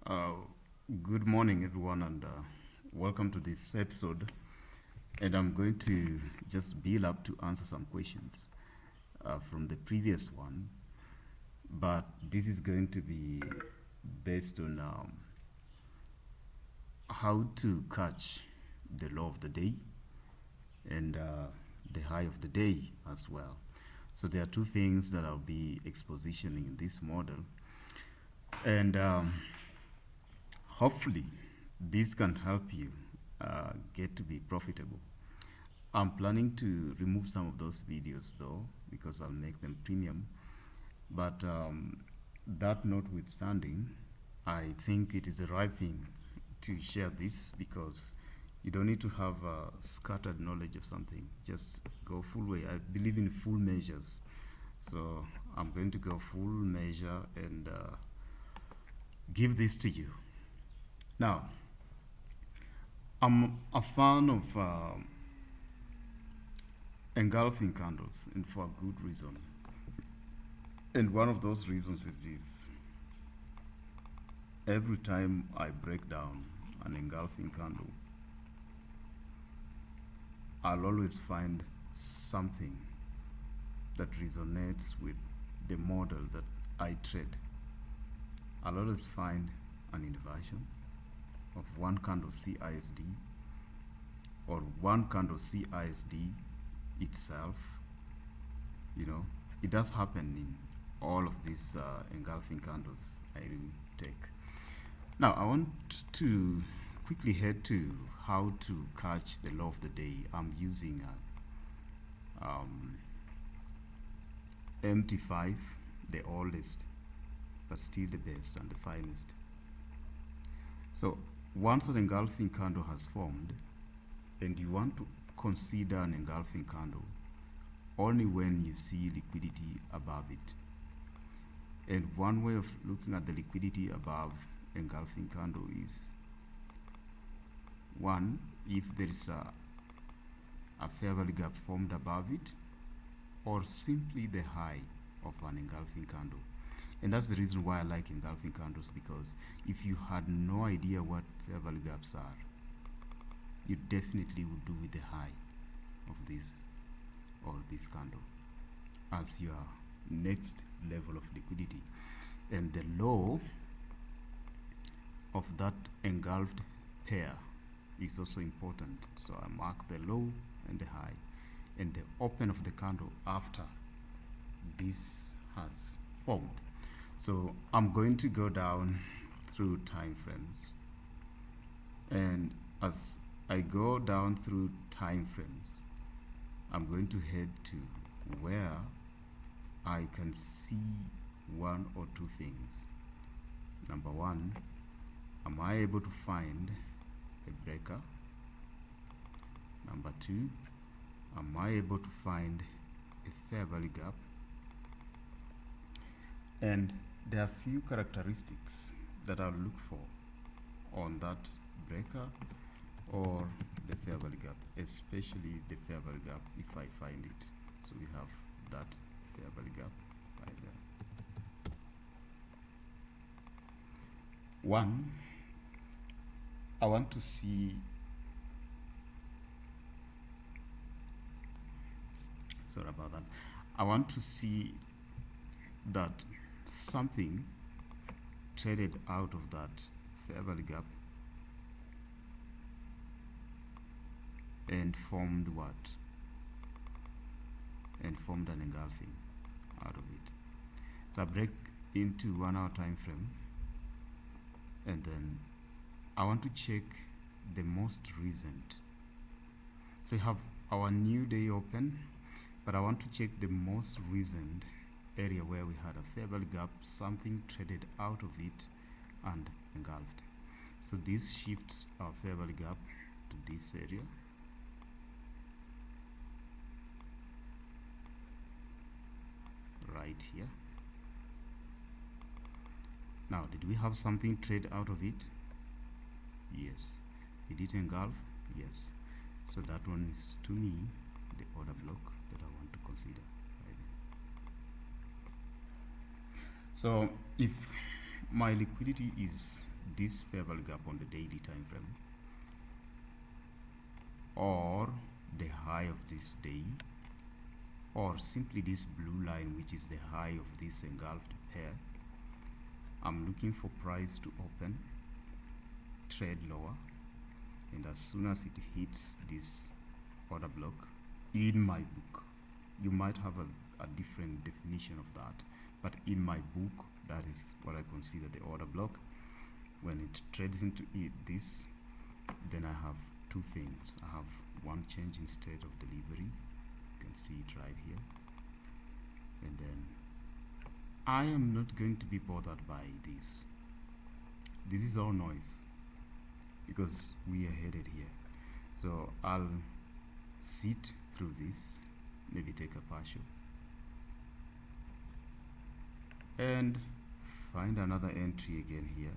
Uh, Good morning, everyone, and welcome to this episode. And I'm going to just build up to answer some questions from the previous one, but this is going to be based on how to catch the low of the day and the high of the day as well. So there are two things that I'll be expositioning in this model, and hopefully this can help you get to be profitable. I'm planning to remove some of those videos though because I'll make them premium. But that notwithstanding, I think it is the right thing to share this because you don't need to have scattered knowledge of something. Just go full way. I believe in full measures. So I'm going to go full measure and give this to you. Now, I'm a fan of engulfing candles, and for a good reason. And one of those reasons is this. Every time I break down an engulfing candle, I'll always find something that resonates with the model that I trade. I'll always find an inversion of one candle CISD or one candle CISD itself. It does happen in all of these engulfing candles I take. Now I want to quickly head to how to catch the low of the day. I'm using MT5, the oldest but still the best and the finest. So once an engulfing candle has formed and you want to consider an engulfing candle only when you see liquidity above it. And one way of looking at the liquidity above engulfing candle is one, if there is a fair value gap formed above it, or simply the high of an engulfing candle. And that's the reason why I like engulfing candles, because if you had no idea what fair value gaps are, you definitely would do with the high of this or this candle as your next level of liquidity. And the low of that engulfed pair is also important. So I mark the low and the high and the open of the candle after this has formed. So I'm going to go down through time frames, and as I go down through time frames, I'm going to head to where I can see one or two things. Number one, am I able to find a breaker? Number two, am I able to find a fair value gap? And there are few characteristics that I'll look for on that breaker or the fair value gap, especially the fair value gap if I find it. So we have that fair value gap right there. One, I want to see sorry about that. I want to see that something traded out of that fair value gap and formed what? And formed an engulfing out of it. So I break into 1 hour time frame, and then I want to check the most recent. So we have our new day open, but I want to check the most recent area where we had a fair value gap, something traded out of it and engulfed. So this shifts our fair value gap to this area. Right here. Now, did we have something trade out of it? Yes. Did it engulf? Yes. So that one is, to me, the order block that I want to consider. So if my liquidity is this fair value gap on the daily time frame, or the high of this day, or simply this blue line, which is the high of this engulfed pair. I'm looking for price to open, trade lower, and as soon as it hits this order block, in my book, you might have a different definition of that, but in my book, that is what I consider the order block. When it trades into this, then I have two things. I have one change in state of delivery, you can see it right here, and then I am not going to be bothered by this. This is all noise because we are headed here. So I'll sit through this, maybe take a partial, and find another entry again here,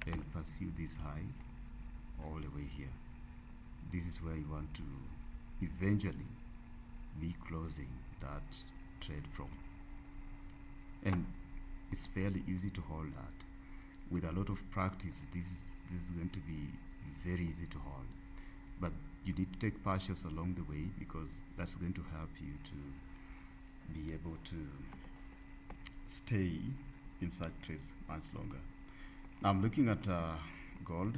and pursue this high all the way here. This is where you want to eventually be closing that trade from, and it's fairly easy to hold that. With a lot of practice, this is going to be very easy to hold, but you need to take partials along the way because that's going to help you to be able to stay in such trades much longer. Now I'm looking at gold.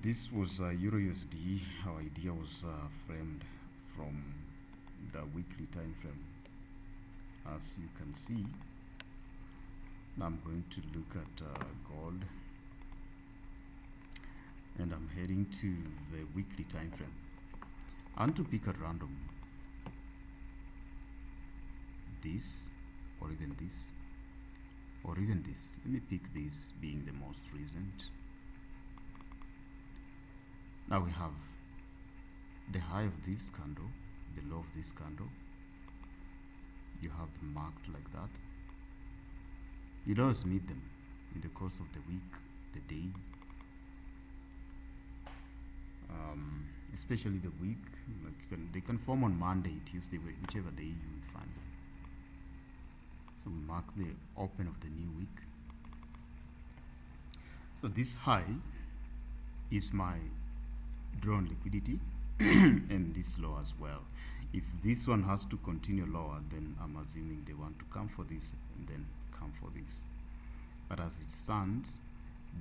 This was Euro USD. Our idea was framed from the weekly time frame, as you can see. Now I'm going to look at gold, and I'm heading to the weekly time frame. I want to pick at random this, or even this, or even this. Let me pick this being the most recent. Now we have the high of this candle, the low of this candle. You have them marked like that. You always meet them in the course of the week, the day, especially the week. Like they can form on Monday, Tuesday, whichever day you find them. So we mark the open of the new week. So this high is my drawn liquidity and this low as well. If this one has to continue lower, then I'm assuming they want to come for this and then come for this. But as it stands,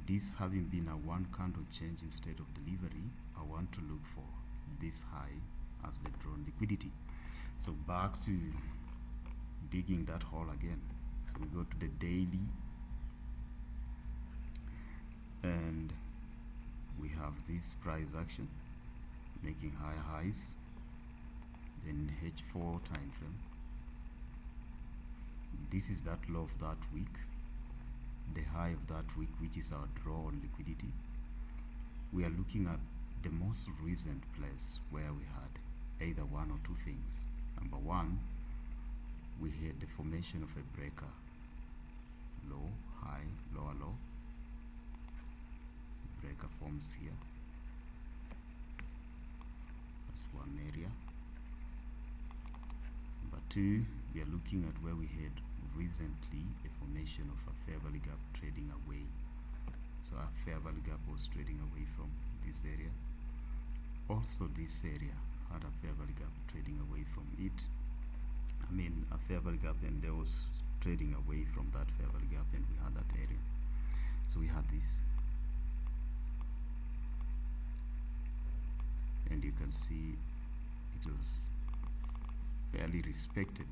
this having been a one candle change in state of delivery, I want to look for this high as the drawn liquidity. So back to digging that hole again. So we go to the daily, and we have this price action making high highs, then H4 time frame. This is that low of that week, the high of that week, which is our draw on liquidity. We are looking at the most recent place where we had either one or two things. Number one, we had the formation of a breaker, low, high, lower, low. Breaker forms here. That's one area. Number two, we are looking at where we had recently a formation of a fair value gap trading away. So our fair value gap was trading away from this area. Also this area had a fair value gap trading away from it. I mean a fair value gap, and there was trading away from that fair value gap, and we had that area. So we had this, and you can see it was fairly respected.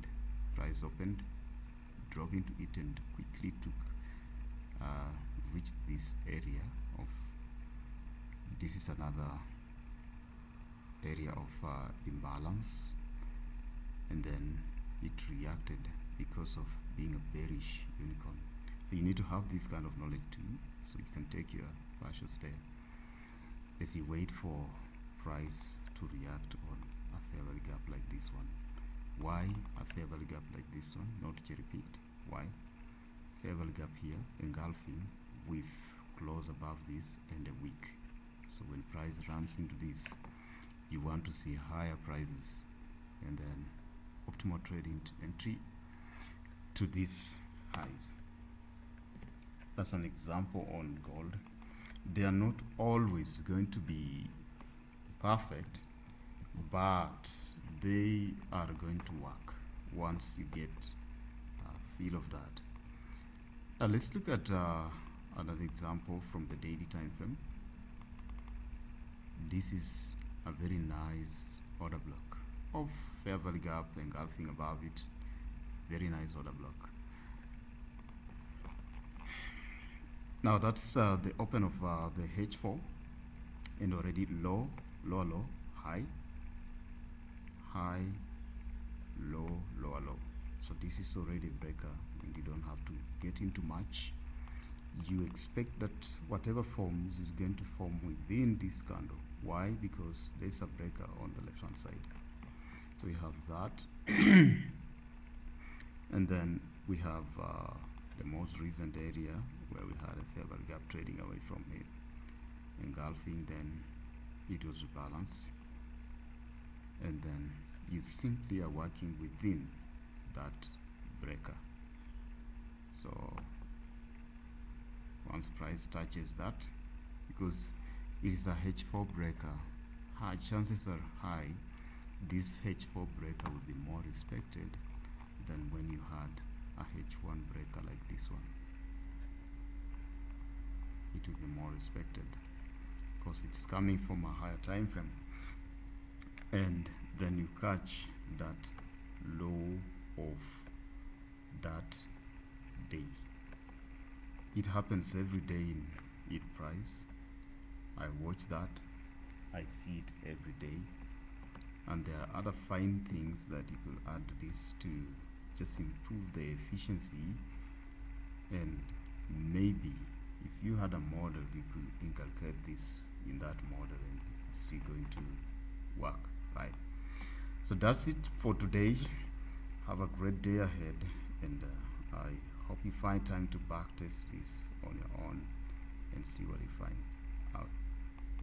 Price opened, drove into it, and quickly reached this area of, this is another area of imbalance, and then it reacted because of being a bearish unicorn. So you need to have this kind of knowledge too, so you can take your partial stay as you wait for price to react on a fair value gap like this one. Why a fair value gap like this one, not cherry picked? Why? Fair value gap here, engulfing with close above this and a wick. So when price runs into this, you want to see higher prices, and then optimal trading entry to these highs. That's an example on gold. They are not always going to be perfect, but they are going to work once you get a feel of that. Let's look at another example from the daily time frame. This is a very nice order block of fair value gap engulfing above it. Very nice order block. Now that's the open of the H4, and already low, lower low, high, high, low, lower low. So this is already a breaker, and you don't have to get into much. You expect that whatever forms is going to form within this candle. Why? Because there's a breaker on the left hand side. So we have that. And then we have the most recent area where we had a fair value gap trading away from it, engulfing, then it was rebalanced, and then you simply are working within that breaker. So once price touches that, because it is a H4 breaker, chances are high this H4 breaker will be more respected than when you had a H1 breaker like this one. It will be more respected because it's coming from a higher time frame, and then you catch that low of that day. It happens every day in each price. I watch that, I see it every day, and there are other fine things that you could add to this to just improve the efficiency. And maybe if you had a model, you could inculcate this in that model and it's going to work, right? So that's it for today. Have a great day ahead, and I hope you find time to backtest this on your own and see what you find.